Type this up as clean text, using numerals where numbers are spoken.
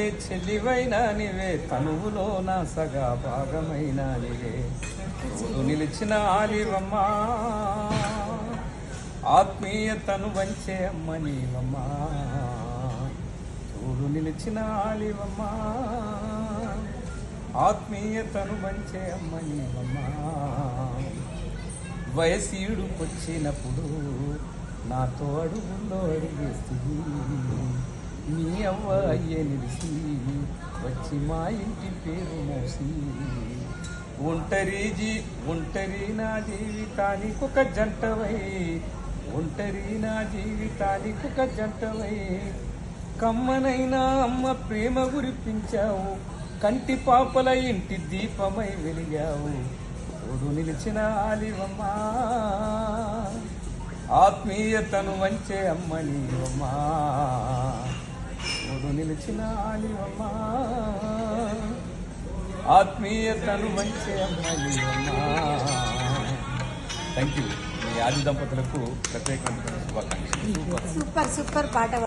కంటే చెల్లివైనా నీవే, తనువులో నా సగా భాగమైనా నీవే. తోడు నిలిచిన ఆలివమ్మా, ఆత్మీయతను వంచే అమ్మ నీవమ్మా. తోడు నిలిచిన ఆలివమ్మా, ఆత్మీయతను వంచే అమ్మ నీవమ్మా. వయసీడుకొచ్చినప్పుడు నాతో అడుగుల్లో అడిగేస్తుంది, మీ అవ్వ అయ్యే నిలిసి వచ్చి మా ఇంటి పేరు మోసి. ఒంటరి నా జీవితానికి ఒక జంటవై, ఒంటరి నా జీవితానికి ఒక జంటవై. కమ్మనైనా అమ్మ ప్రేమ గురిపించావు, కంటి పాపల ఇంటి దీపమై వెలిగావు. తోడు నిలిచిన ఆలివమ్మా, ఆత్మీయతను వంచే అమ్మ నీవమ్మా. తోడు నిలిచిన ఆలివమ్మా, ఆత్మీయతను వంచే అమ్మ నీవమ్మా. Thank you. మీ ఆది దంపతులకు ప్రత్యేకమైన శుభాకాంక్షలు. సూపర్ పాట.